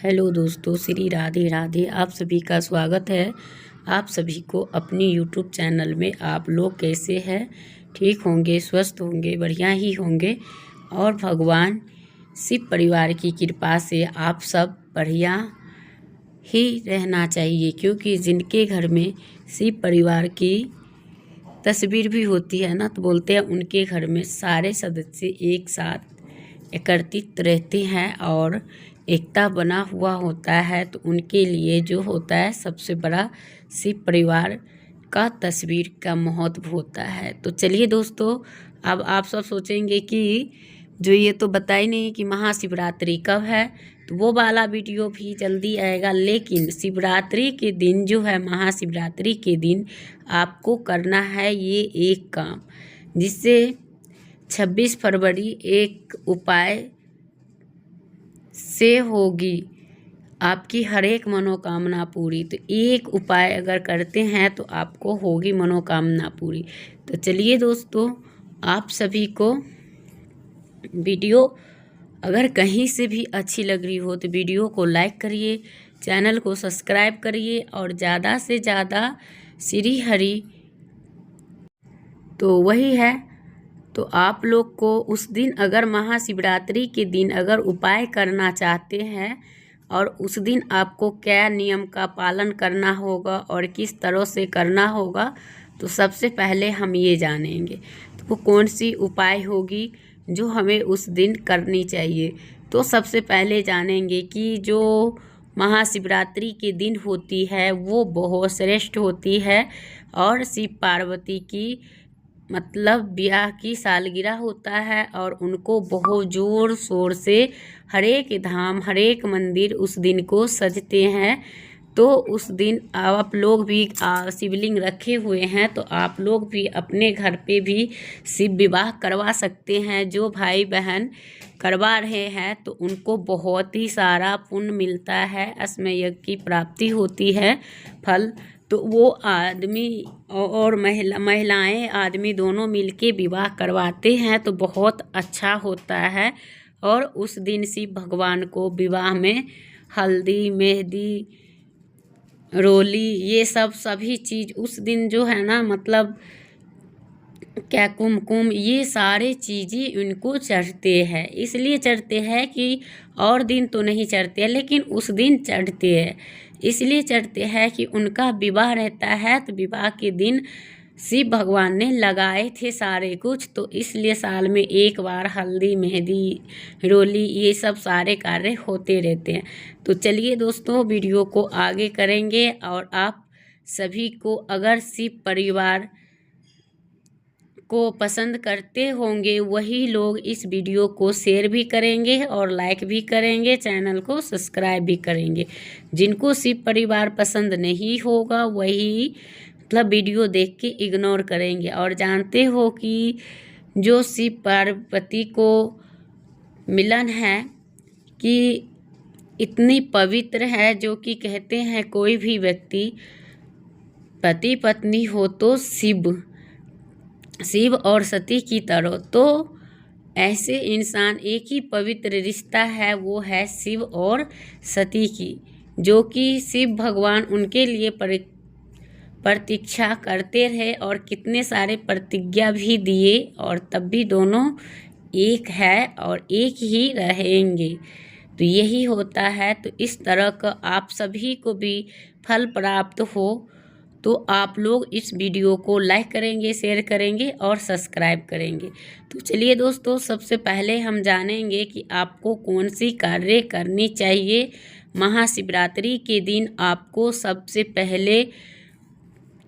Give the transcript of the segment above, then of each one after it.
Hello दोस्तों, श्री राधे राधे। आप सभी का स्वागत है। आप सभी को अपनी यूट्यूब चैनल में। आप लोग कैसे हैं? ठीक होंगे, स्वस्थ होंगे, बढ़िया ही होंगे और भगवान शिव परिवार की कृपा से आप सब बढ़िया ही रहना चाहिए, क्योंकि जिनके घर में शिव परिवार की तस्वीर भी होती है ना, तो बोलते हैं उनके घर में सारे सदस्य एक साथ एकत्रित रहते हैं और एकता बना हुआ होता है। तो उनके लिए जो होता है सबसे बड़ा शिव परिवार का तस्वीर का महत्व होता है। तो चलिए दोस्तों, अब आप सब सोचेंगे कि जो ये तो बता ही नहीं कि महाशिवरात्रि कब है, तो वो वाला वीडियो भी जल्दी आएगा। लेकिन शिवरात्रि के दिन जो है, महाशिवरात्रि के दिन आपको करना है ये एक काम, जिससे 26 फरवरी एक उपाय से होगी आपकी हर एक मनोकामना पूरी। तो एक उपाय अगर करते हैं तो आपको होगी मनोकामना पूरी। तो चलिए दोस्तों, आप सभी को वीडियो अगर कहीं से भी अच्छी लग रही हो तो वीडियो को लाइक करिए, चैनल को सब्सक्राइब करिए और ज़्यादा से ज़्यादा श्री हरि तो वही है। तो आप लोग को उस दिन अगर महाशिवरात्रि के दिन अगर उपाय करना चाहते हैं और उस दिन आपको क्या नियम का पालन करना होगा और किस तरह से करना होगा, तो सबसे पहले हम ये जानेंगे तो वो कौन सी उपाय होगी जो हमें उस दिन करनी चाहिए। तो सबसे पहले जानेंगे कि जो महाशिवरात्रि के दिन होती है वो बहुत श्रेष्ठ होती है और शिव पार्वती की मतलब ब्याह की सालगिरह होता है और उनको बहुत ज़ोर शोर से हर एक धाम हर एक मंदिर उस दिन को सजते हैं। तो उस दिन आप लोग भी शिवलिंग रखे हुए हैं तो आप लोग भी अपने घर पे भी शिव विवाह करवा सकते हैं। जो भाई बहन करवा रहे हैं तो उनको बहुत ही सारा पुण्य मिलता है, अश्वमेध यज्ञ की प्राप्ति होती है फल। तो वो आदमी और महिलाएं आदमी दोनों मिलके विवाह करवाते हैं तो बहुत अच्छा होता है। और उस दिन शिव भगवान को विवाह में हल्दी मेहंदी रोली ये सब सभी चीज़ उस दिन जो है ना, मतलब क्या कुमकुम ये सारे चीज़ें उनको चढ़ते हैं। इसलिए चढ़ते हैं कि और दिन तो नहीं चढ़ते हैं, लेकिन उस दिन चढ़ते हैं। इसलिए चढ़ते हैं कि उनका विवाह रहता है, तो विवाह के दिन शिव भगवान ने लगाए थे सारे कुछ, तो इसलिए साल में एक बार हल्दी मेहंदी रोली ये सब सारे कार्य होते रहते हैं। तो चलिए दोस्तों, वीडियो को आगे करेंगे और आप सभी को अगर शिव परिवार को पसंद करते होंगे वही लोग इस वीडियो को शेयर भी करेंगे और लाइक भी करेंगे, चैनल को सब्सक्राइब भी करेंगे। जिनको शिव परिवार पसंद नहीं होगा वही मतलब वीडियो देख के इग्नोर करेंगे। और जानते हो कि जो शिव पार्वती को मिलन है कि इतनी पवित्र है, जो कि कहते हैं कोई भी व्यक्ति पति पत्नी हो तो शिव और सती की तरह। तो ऐसे इंसान एक ही पवित्र रिश्ता है, वो है शिव और सती की, जो कि शिव भगवान उनके लिए प्रतीक्षा करते रहे और कितने सारे प्रतिज्ञा भी दिए और तब भी दोनों एक है और एक ही रहेंगे। तो यही होता है। तो इस तरह का आप सभी को भी फल प्राप्त हो तो आप लोग इस वीडियो को लाइक करेंगे, शेयर करेंगे और सब्सक्राइब करेंगे। तो चलिए दोस्तों, सबसे पहले हम जानेंगे कि आपको कौन सी कार्य करनी चाहिए। महाशिवरात्रि के दिन आपको सबसे पहले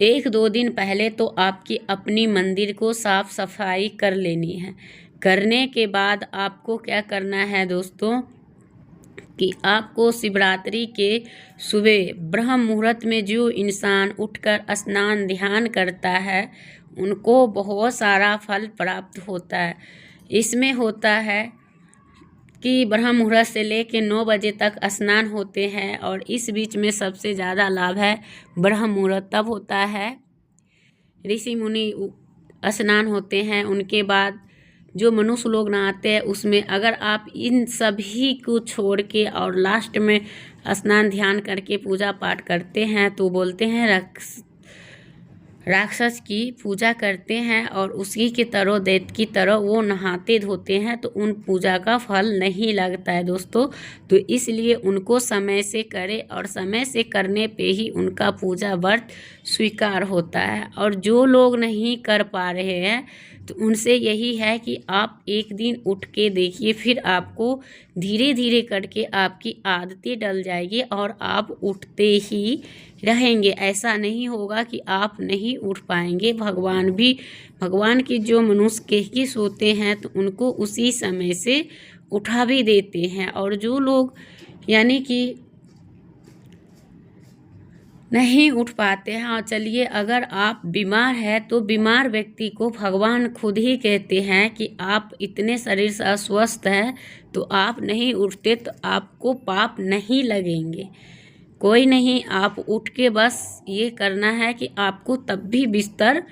1-2 दिन पहले तो आपकी अपनी मंदिर को साफ सफाई कर लेनी है। करने के बाद आपको क्या करना है दोस्तों कि आपको शिवरात्रि के सुबह ब्रह्म मुहूर्त में जो इंसान उठकर स्नान ध्यान करता है उनको बहुत सारा फल प्राप्त होता है। इसमें होता है कि ब्रह्म मुहूर्त से लेकर 9 बजे तक स्नान होते हैं और इस बीच में सबसे ज़्यादा लाभ है ब्रह्म मुहूर्त तब होता है। ऋषि मुनि स्नान होते हैं, उनके बाद जो मनुष्य लोग नहाते हैं उसमें अगर आप इन सभी को छोड़ के और लास्ट में स्नान ध्यान करके पूजा पाठ करते हैं तो बोलते हैं राक्षस की पूजा करते हैं और उसी के तरह दैत्य की तरह वो नहाते धोते हैं तो उन पूजा का फल नहीं लगता है दोस्तों। तो इसलिए उनको समय से करें और समय से करने पे ही उनका पूजा व्रत स्वीकार होता है। और जो लोग नहीं कर पा रहे हैं तो उनसे यही है कि आप एक दिन उठ के देखिए, फिर आपको धीरे धीरे करके आपकी आदतें डल जाएगी और आप उठते ही रहेंगे। ऐसा नहीं होगा कि आप नहीं उठ पाएंगे। भगवान की जो मनुष्य कह के सोते हैं तो उनको उसी समय से उठा भी देते हैं। और जो लोग यानी कि नहीं उठ पाते हैं, और चलिए अगर आप बीमार हैं तो बीमार व्यक्ति को भगवान खुद ही कहते हैं कि आप इतने शरीर से अस्वस्थ हैं तो आप नहीं उठते तो आपको पाप नहीं लगेंगे। कोई नहीं, आप उठ के बस ये करना है कि आपको तब भी बिस्तर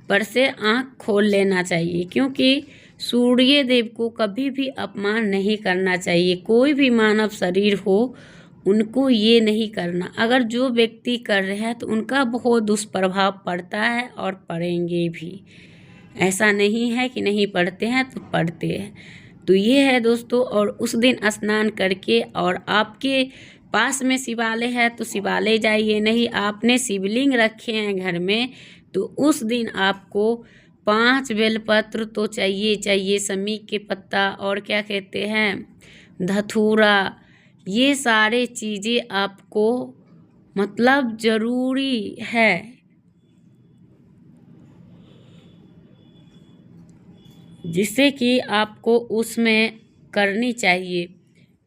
पर से आँख खोल लेना चाहिए, क्योंकि सूर्य देव को कभी भी अपमान नहीं करना चाहिए। कोई भी मानव शरीर हो उनको ये नहीं करना। अगर जो व्यक्ति कर रहे हैं तो उनका बहुत दुष्प्रभाव पड़ता है और पड़ेंगे भी। ऐसा नहीं है कि नहीं पड़ते हैं, तो पड़ते हैं। तो ये है दोस्तों। और उस दिन स्नान करके और आपके पास में शिवालय है तो शिवालय जाइए, नहीं आपने शिवलिंग रखे हैं घर में तो उस दिन आपको 5 बेलपत्र तो चाहिए, समी के पत्ता और क्या कहते हैं धतूरा, ये सारे चीज़ें आपको मतलब ज़रूरी है। जिससे कि आपको उसमें करनी चाहिए।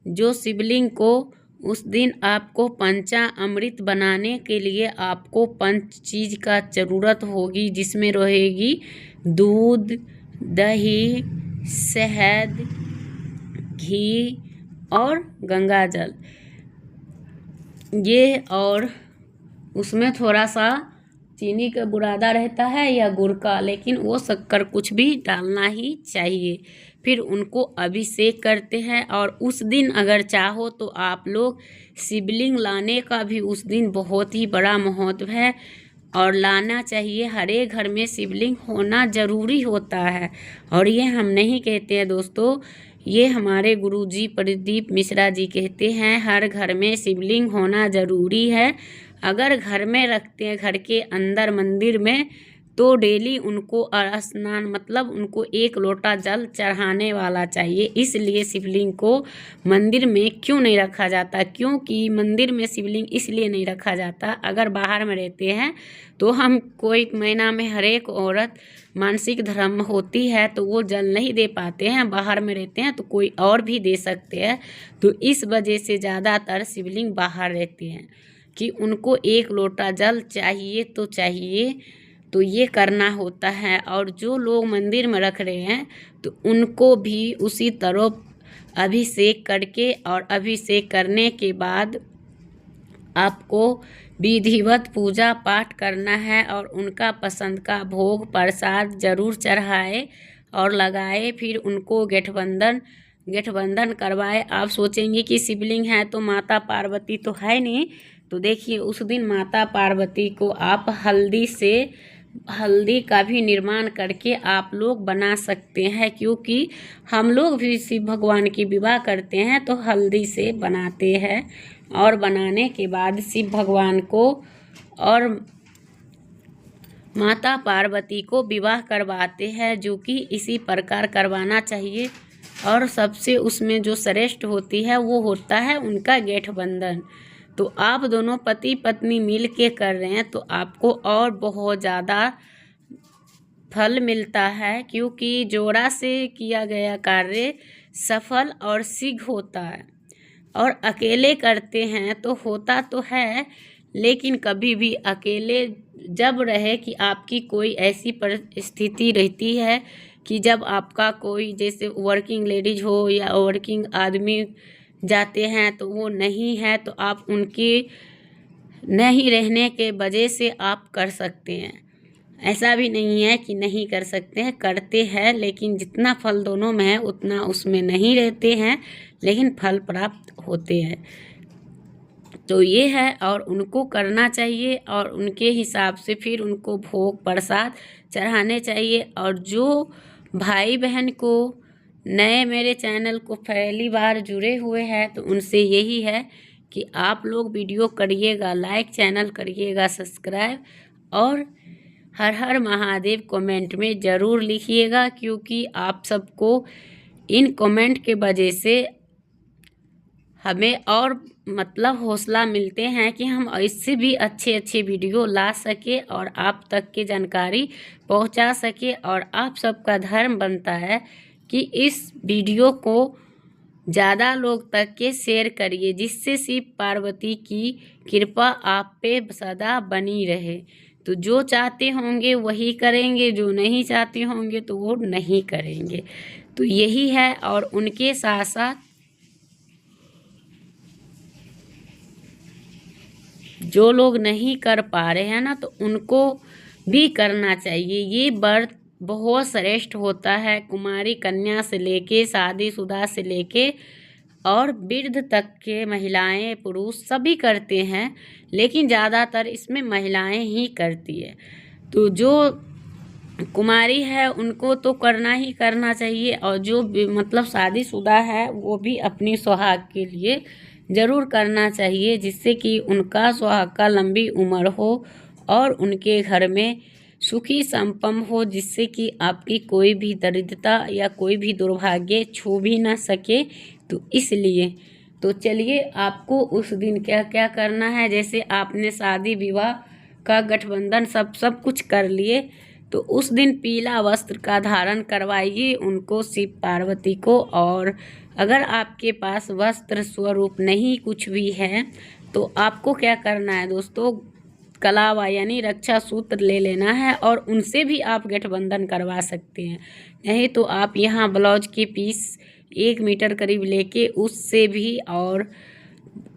जो शिवलिंग को उस दिन आपको पंचामृत बनाने के लिए आपको 5 चीज़ का ज़रूरत होगी, जिसमें रहेगी दूध, दही, शहद, घी और गंगा जल। ये और उसमें थोड़ा सा चीनी का बुरादा रहता है या गुड़ का, लेकिन वो शक्कर कुछ भी डालना ही चाहिए। फिर उनको अभिषेक करते हैं। और उस दिन अगर चाहो तो आप लोग शिवलिंग लाने का भी उस दिन बहुत ही बड़ा महत्व है और लाना चाहिए। हर एक घर में शिवलिंग होना ज़रूरी होता है। और ये हम नहीं कहते हैं दोस्तों, ये हमारे गुरुजी प्रदीप मिश्रा जी कहते हैं हर घर में शिवलिंग होना ज़रूरी है। अगर घर में रखते हैं, घर के अंदर मंदिर में, तो डेली उनको स्नान मतलब उनको 1 लोटा जल चढ़ाने वाला चाहिए। इसलिए शिवलिंग को मंदिर में क्यों नहीं रखा जाता, क्योंकि मंदिर में शिवलिंग इसलिए नहीं रखा जाता, अगर बाहर में रहते हैं तो हम कोई महीना में हर एक औरत मानसिक धर्म होती है तो वो जल नहीं दे पाते हैं, बाहर में रहते हैं तो कोई और भी दे सकते हैं। तो इस वजह से ज़्यादातर शिवलिंग बाहर रहते हैं कि उनको 1 लोटा जल चाहिए तो चाहिए। तो ये करना होता है। और जो लोग मंदिर में रख रहे हैं तो उनको भी उसी तरह अभिषेक करके और अभिषेक करने के बाद आपको विधिवत पूजा पाठ करना है और उनका पसंद का भोग प्रसाद जरूर चढ़ाए और लगाए। फिर उनको गठबंधन करवाए। आप सोचेंगे कि शिवलिंग है तो माता पार्वती तो है नहीं, तो देखिए उस दिन माता पार्वती को आप हल्दी का भी निर्माण करके आप लोग बना सकते हैं, क्योंकि हम लोग भी शिव भगवान की विवाह करते हैं तो हल्दी से बनाते हैं। और बनाने के बाद शिव भगवान को और माता पार्वती को विवाह करवाते हैं, जो कि इसी प्रकार करवाना चाहिए। और सबसे उसमें जो श्रेष्ठ होती है वो होता है उनका गठबंधन। तो आप दोनों पति पत्नी मिल के कर रहे हैं तो आपको और बहुत ज़्यादा फल मिलता है, क्योंकि जोड़ा से किया गया कार्य सफल और शीघ्र होता है। और अकेले करते हैं तो होता तो है, लेकिन कभी भी अकेले जब रहे कि आपकी कोई ऐसी परिस्थिति रहती है कि जब आपका कोई जैसे वर्किंग लेडीज हो या वर्किंग आदमी जाते हैं तो वो नहीं है, तो आप उनके नहीं रहने के वजह से आप कर सकते हैं। ऐसा भी नहीं है कि नहीं कर सकते हैं, करते हैं, लेकिन जितना फल दोनों में है उतना उसमें नहीं रहते हैं, लेकिन फल प्राप्त होते हैं। तो ये है, और उनको करना चाहिए और उनके हिसाब से फिर उनको भोग प्रसाद चढ़ाने चाहिए। और जो भाई बहन को नए मेरे चैनल को पहली बार जुड़े हुए हैं तो उनसे यही है कि आप लोग वीडियो करिएगा लाइक, चैनल करिएगा सब्सक्राइब, और हर हर महादेव कमेंट में ज़रूर लिखिएगा, क्योंकि आप सबको इन कमेंट के वजह से हमें और मतलब हौसला मिलते हैं कि हम इससे भी अच्छे अच्छे वीडियो ला सके और आप तक की जानकारी पहुंचा सके। और आप सबका धर्म बनता है कि इस वीडियो को ज़्यादा लोग तक के शेयर करिए, जिससे शिव पार्वती की कृपा आप पे सदा बनी रहे। तो जो चाहते होंगे वही करेंगे, जो नहीं चाहते होंगे तो वो नहीं करेंगे। तो यही है, और उनके साथ साथ जो लोग नहीं कर पा रहे हैं ना, तो उनको भी करना चाहिए। ये व्रत बहुत श्रेष्ठ होता है, कुमारी कन्या से लेके शादीशुदा से लेके और वृद्ध तक के महिलाएं पुरुष सभी करते हैं, लेकिन ज़्यादातर इसमें महिलाएं ही करती है। तो जो कुमारी है उनको तो करना ही करना चाहिए, और जो मतलब शादीशुदा है वो भी अपनी सुहाग के लिए ज़रूर करना चाहिए, जिससे कि उनका सुहाग का लंबी उम्र हो और उनके घर में सुखी संपन्न हो, जिससे कि आपकी कोई भी दरिद्रता या कोई भी दुर्भाग्य छू भी ना सके। तो इसलिए तो चलिए आपको उस दिन क्या क्या करना है। जैसे आपने शादी विवाह का गठबंधन सब कुछ कर लिए, तो उस दिन पीला वस्त्र का धारण करवाइए उनको, शिव पार्वती को। और अगर आपके पास वस्त्र स्वरूप नहीं कुछ भी है तो आपको क्या करना है दोस्तों, कलावा यानी रक्षा सूत्र ले लेना है, और उनसे भी आप गठबंधन करवा सकते हैं। नहीं तो आप यहाँ ब्लाउज के पीस 1 मीटर करीब लेके उससे भी और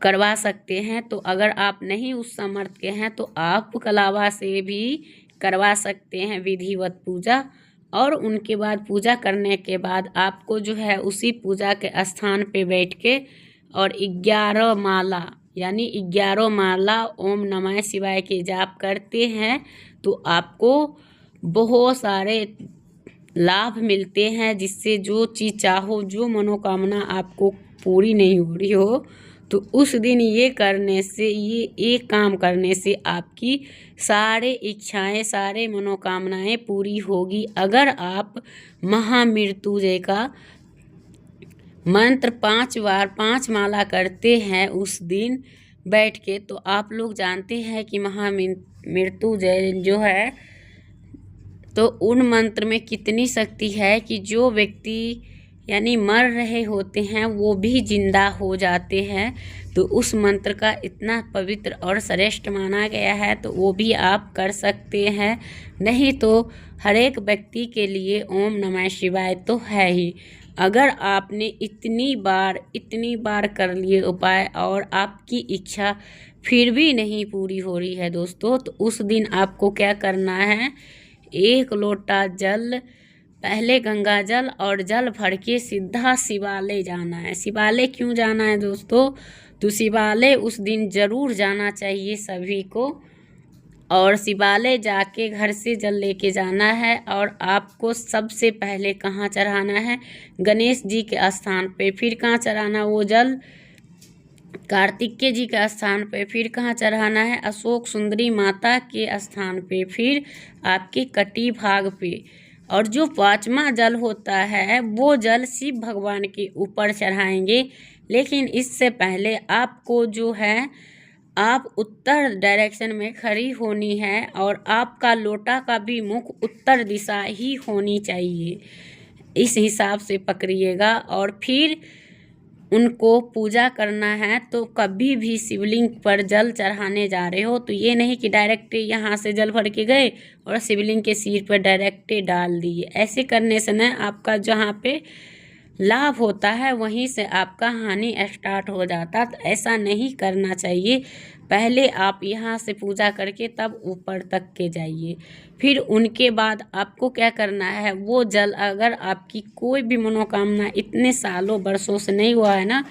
करवा सकते हैं। तो अगर आप नहीं उस सामर्थ्य के हैं तो आप कलावा से भी करवा सकते हैं विधिवत पूजा। और उनके बाद पूजा करने के बाद आपको जो है उसी पूजा के स्थान पे बैठ के और 11 माला यानी 11 माला ओम नमः शिवाय के जाप करते हैं, तो आपको बहुत सारे लाभ मिलते हैं, जिससे जो चीज़ चाहो, जो मनोकामना आपको पूरी नहीं हो रही हो, तो उस दिन ये करने से, ये एक काम करने से आपकी सारे इच्छाएं, सारे मनोकामनाएं पूरी होगी। अगर आप महामृत्युंजय का मंत्र 5 बार 5 माला करते हैं उस दिन बैठ के, तो आप लोग जानते हैं कि महामृत्युंजय जो है तो उन मंत्र में कितनी शक्ति है कि जो व्यक्ति यानी मर रहे होते हैं वो भी जिंदा हो जाते हैं। तो उस मंत्र का इतना पवित्र और श्रेष्ठ माना गया है, तो वो भी आप कर सकते हैं। नहीं तो हर एक व्यक्ति के लिए ओम नमः शिवाय तो है ही। अगर आपने इतनी बार कर लिए उपाय और आपकी इच्छा फिर भी नहीं पूरी हो रही है दोस्तों, तो उस दिन आपको क्या करना है, 1 लोटा जल, पहले गंगा जल और जल भर के सीधा शिवालय जाना है। शिवालय क्यों जाना है दोस्तों, तो शिवालय उस दिन ज़रूर जाना चाहिए सभी को। और शिवालय जाके घर से जल लेके जाना है, और आपको सबसे पहले कहाँ चढ़ाना है, गणेश जी के स्थान पे। फिर कहाँ चढ़ाना वो जल, कार्तिकेय जी के स्थान पे। फिर कहाँ चढ़ाना है, अशोक सुंदरी माता के स्थान पे। फिर आपके कटी भाग पे। और जो 5वां जल होता है वो जल शिव भगवान के ऊपर चढ़ाएंगे। लेकिन इससे पहले आपको जो है, आप उत्तर डायरेक्शन में खड़ी होनी है, और आपका लोटा का भी मुख उत्तर दिशा ही होनी चाहिए। इस हिसाब से पकड़िएगा, और फिर उनको पूजा करना है। तो कभी भी शिवलिंग पर जल चढ़ाने जा रहे हो तो ये नहीं कि डायरेक्ट यहाँ से जल भर के गए और शिवलिंग के सिर पर डायरेक्ट डाल दिए। ऐसे करने से न आपका जहाँ पे लाभ होता है वहीं से आपका हानि स्टार्ट हो जाता। तो ऐसा नहीं करना चाहिए। पहले आप यहाँ से पूजा करके तब ऊपर तक के जाइए। फिर उनके बाद आपको क्या करना है, वो जल अगर आपकी कोई भी मनोकामना इतने सालों वर्षों से नहीं हुआ है ना,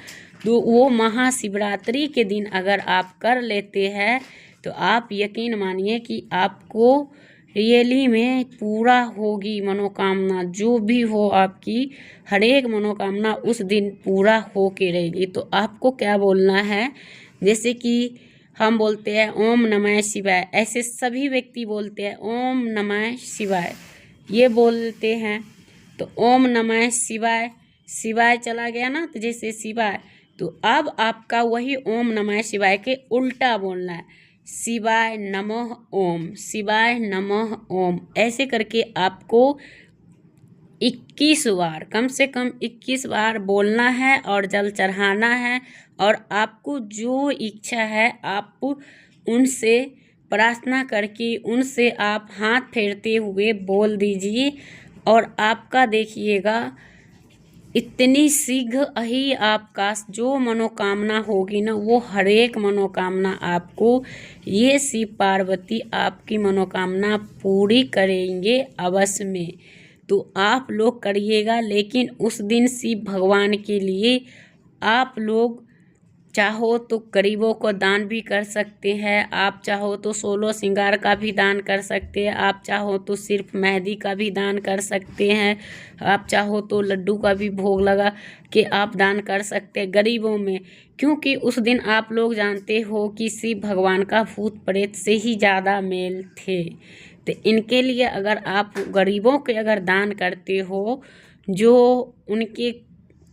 तो वो महाशिवरात्रि के दिन अगर आप कर लेते हैं तो आप यकीन मानिए कि आपको रियली में पूरा होगी मनोकामना। जो भी हो आपकी हर एक मनोकामना उस दिन पूरा हो के रहेगी। तो आपको क्या बोलना है, जैसे कि हम बोलते हैं ओम नमः शिवाय, ऐसे सभी व्यक्ति बोलते हैं ओम नमः शिवाय, ये बोलते हैं। तो ओम नमः शिवाय, शिवाय चला गया ना, तो जैसे शिवाय, तो अब आपका वही ओम नमः शिवाय के उल्टा बोलना है, शिवाय नमः ओम, शिवाय नमः ओम। ऐसे करके आपको 21 बार, कम से कम 21 बार बोलना है और जल चढ़ाना है। और आपको जो इच्छा है आप उनसे प्रार्थना करके उनसे आप हाथ फेरते हुए बोल दीजिए। और आपका देखिएगा इतनी शीघ्र ही आपका जो मनोकामना होगी ना, वो हर एक मनोकामना आपको ये शिव पार्वती आपकी मनोकामना पूरी करेंगे अवश्य में। तो आप लोग करिएगा। लेकिन उस दिन शिव भगवान के लिए आप लोग चाहो तो गरीबों को दान भी कर सकते हैं, आप चाहो तो 16 श्रृंगार का भी दान कर सकते हैं, आप चाहो तो सिर्फ मेहंदी का भी दान कर सकते हैं, आप चाहो तो लड्डू का भी भोग लगा के आप दान कर सकते हैं गरीबों में। क्योंकि उस दिन आप लोग जानते हो कि शिव भगवान का भूत प्रेत से ही ज़्यादा मेल थे। तो इनके लिए अगर आप गरीबों के अगर दान करते हो, जो उनके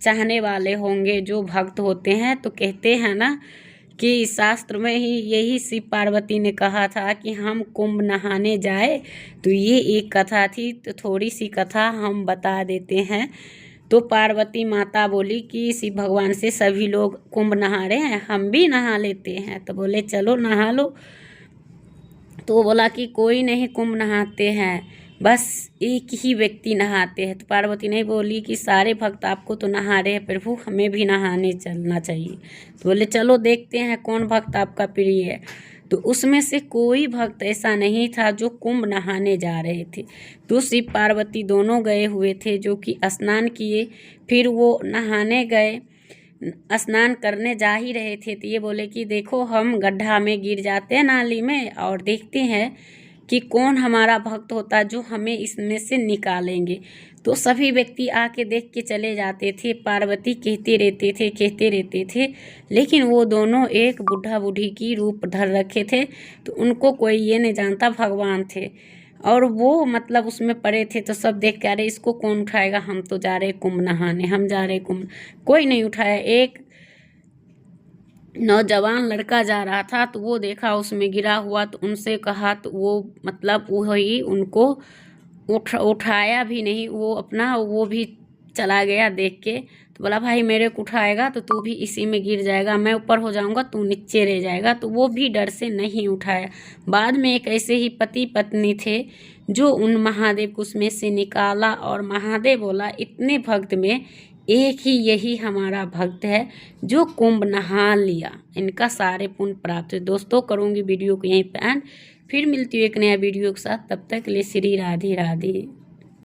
चाहने वाले होंगे, जो भक्त होते हैं, तो कहते हैं ना कि शास्त्र में ही यही शिव पार्वती ने कहा था कि हम कुंभ नहाने जाए। तो ये एक कथा थी, तो थोड़ी सी कथा हम बता देते हैं। तो पार्वती माता बोली कि शिव भगवान से सभी लोग कुंभ नहा रहे हैं, हम भी नहा लेते हैं। तो बोले चलो नहा लो। तो वो बोला कि कोई नहीं कुंभ नहाते हैं, बस एक ही व्यक्ति नहाते हैं। तो पार्वती नहीं बोली कि सारे भक्त आपको तो नहा रहे हैं प्रभु, हमें भी नहाने चलना चाहिए। तो बोले चलो देखते हैं कौन भक्त आपका प्रिय है। तो उसमें से कोई भक्त ऐसा नहीं था जो कुंभ नहाने जा रहे थे। तो शिव पार्वती दोनों गए हुए थे, जो कि स्नान किए, फिर वो नहाने गए, स्नान करने जा ही रहे थे। तो ये बोले कि देखो हम गड्ढा में गिर जाते हैं नाली में, और देखते हैं कि कौन हमारा भक्त होता जो हमें इसमें से निकालेंगे। तो सभी व्यक्ति आके देख के चले जाते थे। पार्वती कहते रहते थे, लेकिन वो दोनों एक बुढ़ा बूढ़ी की रूप धर रखे थे। तो उनको कोई ये नहीं जानता भगवान थे, और वो मतलब उसमें पड़े थे। तो सब देख के अरे इसको कौन उठाएगा, हम तो जा रहे कुंभ नहाने, हम जा रहे कुंभ। कोई नहीं उठाया। एक नौजवान लड़का जा रहा था, तो वो देखा उसमें गिरा हुआ, तो उनसे कहा, तो वो मतलब वही उनको उठाया भी नहीं, वो अपना वो भी चला गया देख के। तो बोला भाई मेरे को उठाएगा तो तू भी इसी में गिर जाएगा, मैं ऊपर हो जाऊंगा तू नीचे रह जाएगा। तो वो भी डर से नहीं उठाया। बाद में एक ऐसे ही पति पत्नी थे जो उन महादेव को उसमें से निकाला, और महादेव बोला इतने भक्त में एक ही यही हमारा भक्त है जो कुंभ नहा लिया, इनका सारे पुण्य प्राप्त है। दोस्तों करूँगी वीडियो को यहीं पे एंड, फिर मिलती हूँ एक नया वीडियो के साथ। तब तक के लिए श्री राधे राधे।